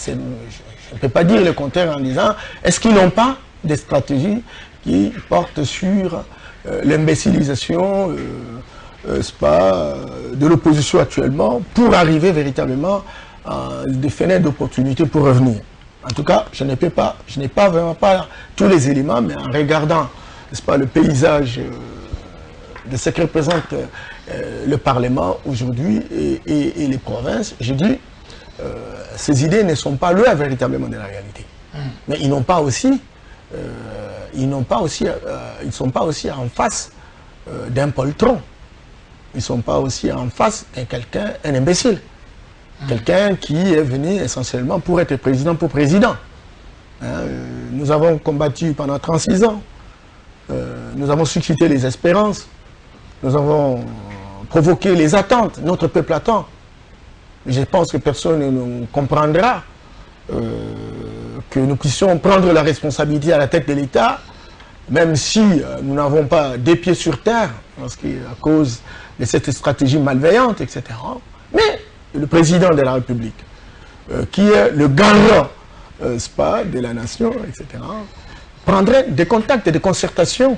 je ne peux pas dire le contraire en disant, est-ce qu'ils n'ont pas des stratégies qui portent sur l'imbécilisation de l'opposition actuellement pour arriver véritablement à des fenêtres d'opportunité pour revenir. En tout cas, je n'ai pas vraiment pas tous les éléments, mais en regardant, n'est-ce pas, le paysage de ce que représente le Parlement aujourd'hui et les provinces, je dis, ces idées ne sont pas loin véritablement de la réalité. Mais ils n'ont pas aussi, ils ne sont pas aussi en face d'un poltron. Ils ne sont pas aussi en face d'un quelqu'un, un imbécile. Quelqu'un qui est venu essentiellement pour être président pour président. Nous avons combattu pendant 36 ans. Nous avons suscité les espérances. Nous avons provoqué les attentes. Notre peuple attend. Je pense que personne ne comprendra que nous puissions prendre la responsabilité à la tête de l'État, même si nous n'avons pas des pieds sur terre, parce qu'à cause de cette stratégie malveillante, etc. Mais le président de la République, qui est le garant de la nation, etc., prendrait des contacts et des concertations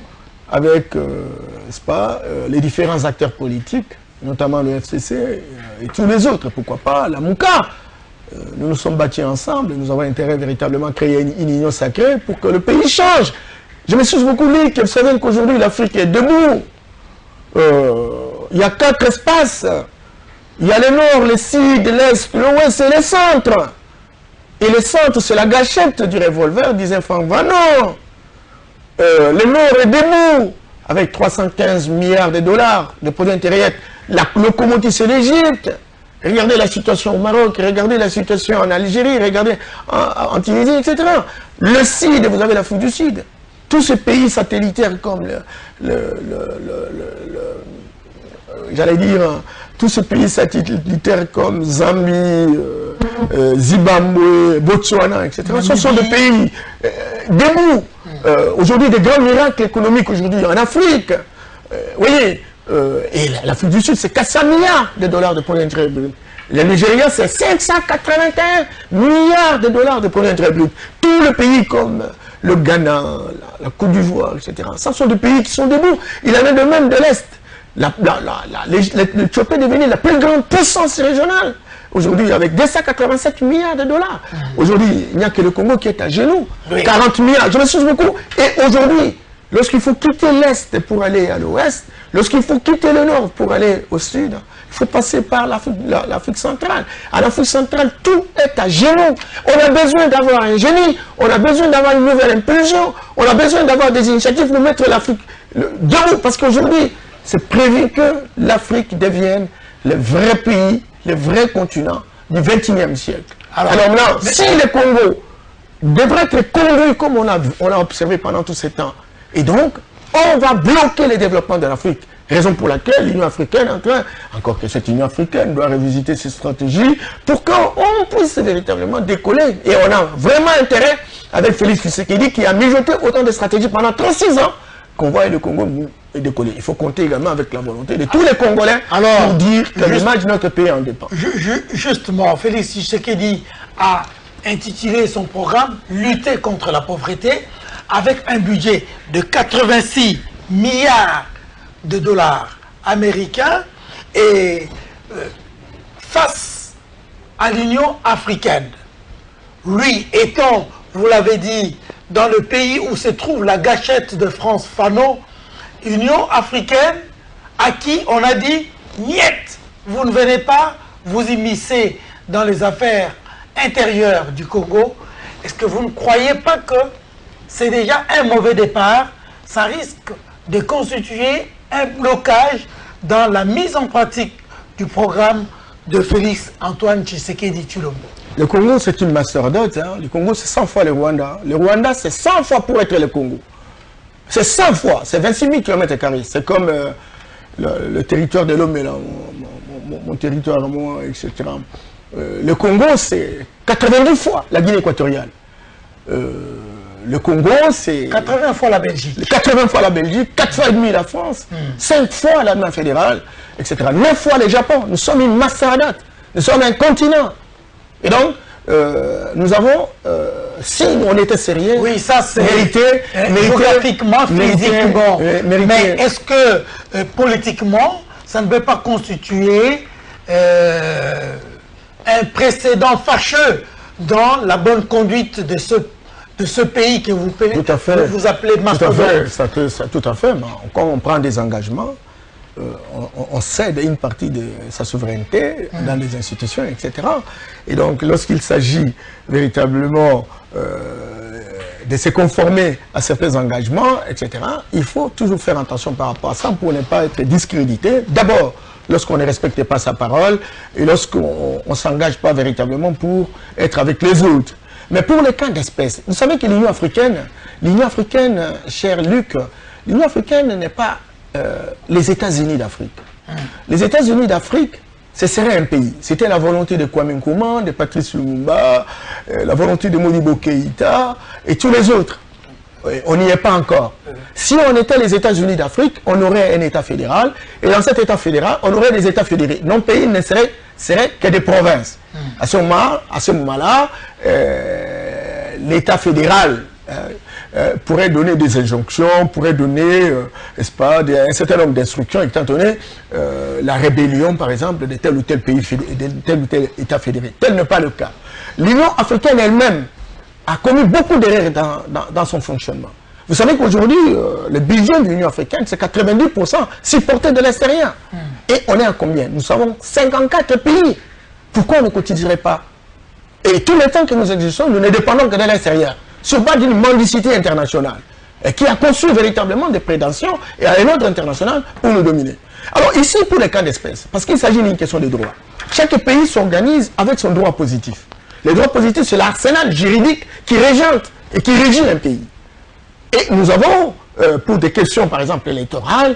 avec les différents acteurs politiques, notamment le FCC et tous les autres, pourquoi pas la Mouka. Nous nous sommes battus ensemble, nous avons intérêt véritablement à créer une union sacrée pour que le pays change. Je me suis beaucoup dit que vous savez qu'aujourd'hui l'Afrique est debout. Il y a 4 espaces. Il y a le nord, le sud, l'est, l'ouest et le centre. Et le centre, c'est la gâchette du revolver, disait Franck Fanon. Le nord est debout, avec 315 milliards de dollars de produits intérieurs. La locomotive, c'est l'Égypte. Regardez la situation au Maroc, regardez la situation en Algérie, regardez en Tunisie, etc. Le sud, vous avez l'Afrique du Sud. Tous ces pays satellitaires comme j'allais dire, tous ces pays satellitaires comme Zambie, Zimbabwe, Botswana, etc. Ce sont des pays debout. Aujourd'hui, des grands miracles économiques aujourd'hui en Afrique. Vous voyez, et l'Afrique du Sud, c'est 400 milliards de dollars de produits intérieurs bruts. Le Nigeria, c'est 581 milliards de dollars de produits intérieurs bruts. Tous les pays comme le Ghana, la Côte d'Ivoire, etc. Ce sont des pays qui sont debout. Il en est de même de l'Est. L'Éthiopie est devenue la plus grande puissance régionale. Aujourd'hui, avec 287 milliards de dollars. Aujourd'hui, il n'y a que le Congo qui est à genoux. Oui. 40 milliards, je me suis beaucoup. Et aujourd'hui, lorsqu'il faut quitter l'Est pour aller à l'Ouest, lorsqu'il faut quitter le Nord pour aller au Sud, il faut passer par l'Afrique centrale. À l'Afrique centrale, tout est à genoux. On a besoin d'avoir un génie, on a besoin d'avoir une nouvelle impulsion, on a besoin d'avoir des initiatives pour mettre l'Afrique debout. Parce qu'aujourd'hui, c'est prévu que l'Afrique devienne le vrai pays, le vrai continent du XXIe siècle. Alors maintenant, si le Congo devrait être conduit comme on a observé pendant tout ce temps, et donc on va bloquer le développement de l'Afrique. Raison pour laquelle l'Union africaine est en train, encore que cette Union africaine doit revisiter ses stratégies pour qu'on puisse véritablement décoller. Et on a vraiment intérêt avec Félix Tshisekedi qui a mijoté autant de stratégies pendant 36 ans qu'on voit le Congo décoller. Il faut compter également avec la volonté de tous les Congolais pour dire que l'image de notre pays en dépend. Justement, Félix Tshisekedi a intitulé son programme « Lutter contre la pauvreté » avec un budget de 86 milliards de dollars américains et face à l'Union africaine. Lui étant, vous l'avez dit, dans le pays où se trouve la gâchette de France Fanon, Union africaine à qui on a dit « Niet, vous ne venez pas vous immiscer dans les affaires intérieures du Congo ». Est-ce que vous ne croyez pas que c'est déjà un mauvais départ? Ça risque de constituer un blocage dans la mise en pratique du programme de Félix Antoine Tshisekedi Tshilombo. Le Congo, c'est une mastodonte. Hein. Le Congo, c'est 100 fois le Rwanda. Le Rwanda, c'est 100 fois pour être le Congo. C'est 100 fois. C'est 26 000 km². C'est comme le territoire de l'homme, mon territoire, moi, etc. Le Congo, c'est 90 fois la Guinée équatoriale. Le Congo, c'est 80 fois la Belgique. 80 fois la Belgique, 4 fois et demi la France, 5 fois l'Allemagne fédérale, etc. 9 fois le Japon. Nous sommes une mastodonte. Nous sommes un continent. Et donc, nous avons, si on était sérieux, oui, ça c'est géographiquement, physiquement. Mais est-ce que politiquement, ça ne peut pas constituer un précédent fâcheux dans la bonne conduite de ce pays que vous appelez mastodonte? Tout à fait. Mais quand on prend des engagements, on cède une partie de sa souveraineté dans les institutions, etc. Et donc, lorsqu'il s'agit véritablement de se conformer à certains engagements, etc., il faut toujours faire attention par rapport à ça pour ne pas être discrédité. D'abord, lorsqu'on ne respecte pas sa parole et lorsqu'on ne s'engage pas véritablement pour être avec les autres. Mais pour les cas d'espèce, vous savez que l'Union africaine, cher Luc, l'Union africaine n'est pas les États-Unis d'Afrique. Les États-Unis d'Afrique, ce serait un pays. C'était la volonté de Kwame Nkrumah, de Patrice Lumumba, la volonté de Modibo Keïta et tous les autres. On n'y est pas encore. Si on était les États-Unis d'Afrique, on aurait un État fédéral. Et dans cet État fédéral, on aurait des États fédérés. Nos pays ne seraient que des provinces. À ce moment-là, l'État fédéral pourrait donner des injonctions, pourrait donner, n'est-ce pas, un certain nombre d'instructions, étant donné la rébellion, par exemple, de tel ou tel pays, de tel ou tel État fédéré. Tel n'est pas le cas. L'Union africaine elle-même a commis beaucoup d'erreurs dans son fonctionnement. Vous savez qu'aujourd'hui, le budget de l'Union africaine, c'est 90% supporté de l'extérieur. Et on est à combien? Nous savons 54 pays. Pourquoi on ne cotiserait pas? Et tout le temps que nous existons, nous ne dépendons que de l'extérieur, sur base d'une mendicité internationale, et qui a conçu véritablement des prétentions et à un ordre international pour nous dominer. Alors ici, pour les cas d'espèce, parce qu'il s'agit d'une question de droit, chaque pays s'organise avec son droit positif. Le droit positif, c'est l'arsenal juridique qui régente et qui régit un pays. Et nous avons, pour des questions par exemple électorales,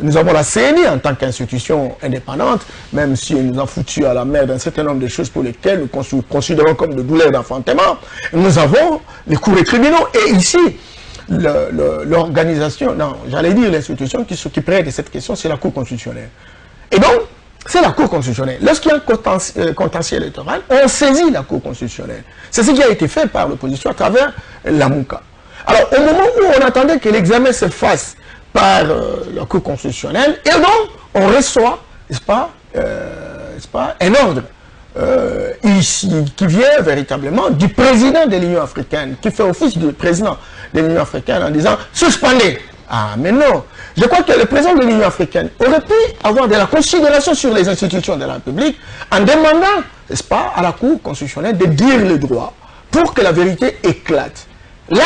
nous avons la CNI en tant qu'institution indépendante, même si elle nous a foutu à la mer d'un certain nombre de choses pour lesquelles nous considérons comme de douleurs d'enfantement. Nous avons les cours et tribunaux. Et ici, l'organisation, non, j'allais dire l'institution qui s'occuperait de cette question, c'est la Cour constitutionnelle. Et donc, c'est la Cour constitutionnelle. Lorsqu'il y a un contentieux électoral, on saisit la Cour constitutionnelle. C'est ce qui a été fait par l'opposition à travers la MOUCA. Alors, au moment où on attendait que l'examen se fasse par la Cour constitutionnelle, et donc, on reçoit, n'est-ce pas, un ordre ici, qui vient véritablement du président de l'Union africaine, qui fait office de président de l'Union africaine en disant « suspendez ». Ah, mais non. Je crois que le président de l'Union africaine aurait pu avoir de la considération sur les institutions de la République en demandant, n'est-ce pas, à la Cour constitutionnelle de dire le droit pour que la vérité éclate. Là,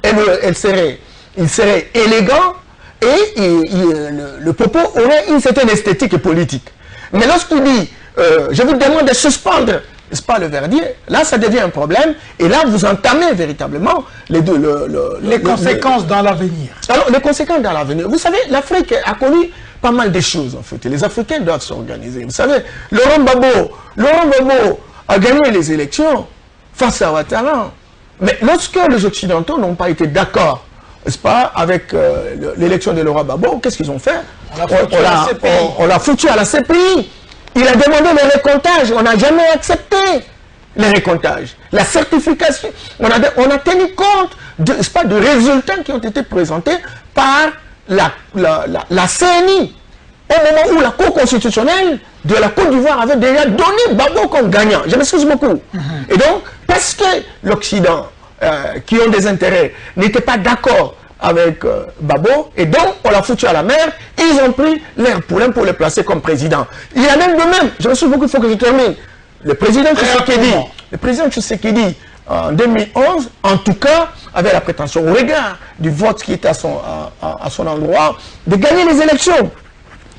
il serait élégant et le propos aurait une certaine esthétique politique. Mais lorsqu'il dit, je vous demande de suspendre n'est-ce pas, le verdict, là, ça devient un problème. Et là, vous entamez véritablement les conséquences dans l'avenir. Alors, les conséquences dans l'avenir. Vous savez, l'Afrique a connu pas mal de choses, en fait. Et les Africains doivent s'organiser. Vous savez, Laurent Gbagbo a gagné les élections face à Ouattara. Mais lorsque les Occidentaux n'ont pas été d'accord, n'est-ce pas, avec l'élection de Laurent Gbagbo, qu'est-ce qu'ils ont fait? On l'a foutu à la CPI. Il a demandé le récomptage. On n'a jamais accepté le récomptage. La certification. On a tenu compte de résultats qui ont été présentés par la CNI. Au moment où la Cour constitutionnelle de la Côte d'Ivoire avait déjà donné Gbagbo comme gagnant. Je m'excuse beaucoup. Et donc, parce que l'Occident, qui ont des intérêts, n'était pas d'accord avec Gbagbo, et donc on l'a foutu à la mer, ils ont pris leur poulain pour le placer comme président. Il y a même de même, je me souviens beaucoup, il faut que je termine. Le président Tshisekedi, en 2011, en tout cas, avait la prétention, au regard du vote qui était à son endroit, de gagner les élections.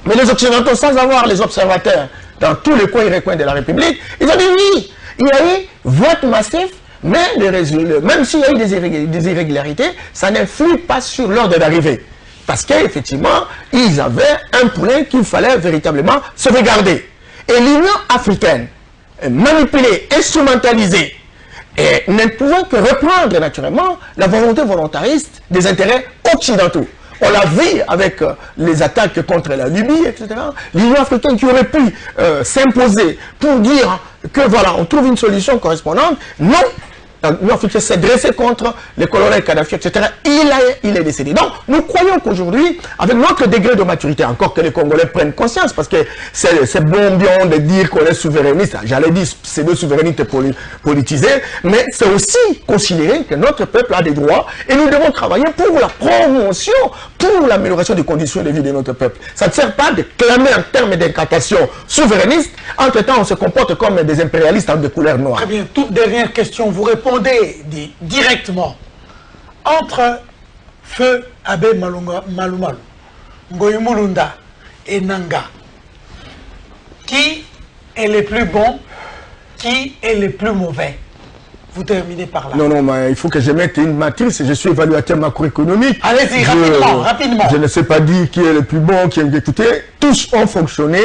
Mais les Occidentaux, sans avoir les observateurs dans tous les coins et recoins de la République, ils ont dit oui, il y a eu vote massif, mais même s'il y a eu des irrégularités, ça n'influe pas sur l'ordre d'arrivée. Parce qu'effectivement, ils avaient un poulain qu'il fallait véritablement sauvegarder. Et l'Union africaine, manipulée, instrumentalisée, et ne pouvant que reprendre naturellement la volonté volontariste des intérêts occidentaux. On l'a vu avec les attaques contre la Libye, etc. L'Union africaine qui aurait pu s'imposer pour dire que voilà, on trouve une solution correspondante. Non, l'Union africaine s'est dressée contre le colonel Kadhafi, etc. Il est décédé. Donc, nous croyons qu'aujourd'hui, avec notre degré de maturité, encore que les Congolais prennent conscience, parce que c'est bon bien de dire qu'on est souverainiste, j'allais dire c'est de souveraineté politisée, mais c'est aussi considérer que notre peuple a des droits et nous devons travailler pour la promotion, pour l'amélioration des conditions de vie de notre peuple. Ça ne sert pas de clamer en termes d'incantation souverainiste, entre-temps on se comporte comme des impérialistes en de couleur noire. Très bien, toute dernière question, vous répondez directement. Entre Feu Abbé Malumalu, Ngoï Mulunda et Nanga, qui est le plus bon, qui est le plus mauvais? Vous terminez par là. Non, mais il faut que je mette une matrice. Je suis évaluateur macroéconomique. Allez-y, rapidement. Je ne sais pas dire qui est le plus bon, qui est écouté. Tous ont fonctionné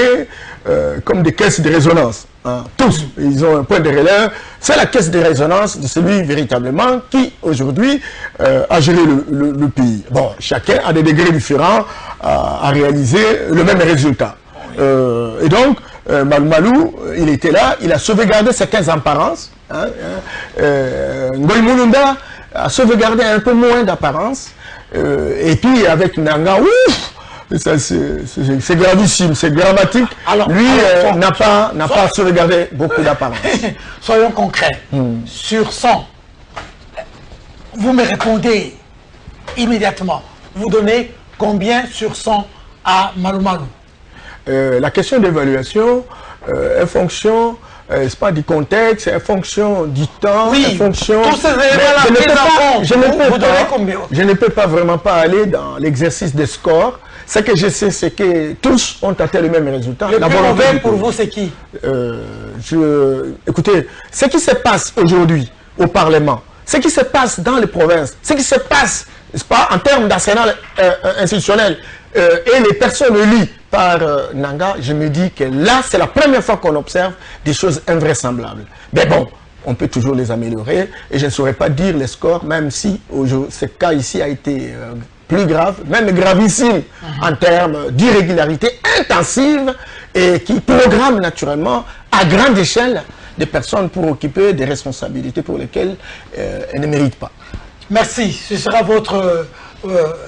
comme des caisses de résonance. Hein. Tous. Ils ont un point de relais. C'est la caisse de résonance de celui véritablement qui, aujourd'hui, a géré le pays. Bon, chacun a des degrés différents à réaliser le même résultat. Et donc, Malou, il était là, il a sauvegardé certaines apparences. Ngoï Mulunda a sauvegardé un peu moins d'apparence. Et puis, avec Nanga, c'est gravissime, c'est dramatique. Lui n'a pas sauvegardé beaucoup d'apparence. Soyons concrets. Sur 100, vous me répondez immédiatement. Vous donnez combien sur 100 à Malumalu? La question d'évaluation est fonction, c'est pas du contexte, est fonction du temps, oui, est fonction... tous ces éléments-là, je ne peux pas vraiment pas aller dans l'exercice des scores. Ce que je sais, c'est que tous ont atteint le même résultat. Le plus mauvais pour vous, c'est qui? Écoutez, ce qui se passe aujourd'hui au Parlement, ce qui se passe dans les provinces, ce qui se passe, n'est-ce pas, en termes d'arsenal institutionnel, et les personnes élues par Nanga, je me dis que là, c'est la première fois qu'on observe des choses invraisemblables. Mais bon, on peut toujours les améliorer, et je ne saurais pas dire les scores, même si ce cas ici a été plus grave, même gravissime, en termes d'irrégularité intensive, et qui programme naturellement, à grande échelle, des personnes pour occuper des responsabilités pour lesquelles elles ne méritent pas. Merci, ce sera votre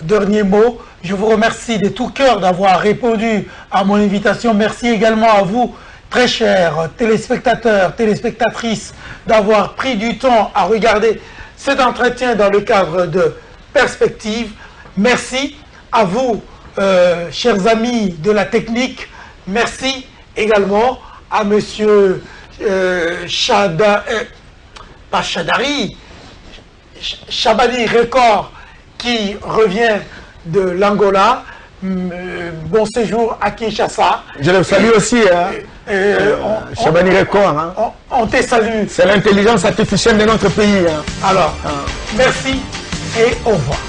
dernier mot. Je vous remercie de tout cœur d'avoir répondu à mon invitation. Merci également à vous, très chers téléspectateurs, téléspectatrices, d'avoir pris du temps à regarder cet entretien dans le cadre de Perspective. Merci à vous, chers amis de la technique. Merci également à monsieur Chabani Record, qui revient de l'Angola. Bon séjour à Kinshasa. Je le salue aussi, Chabani Record. Hein. on te salue. C'est l'intelligence artificielle de notre pays. Hein. Alors, merci et au revoir.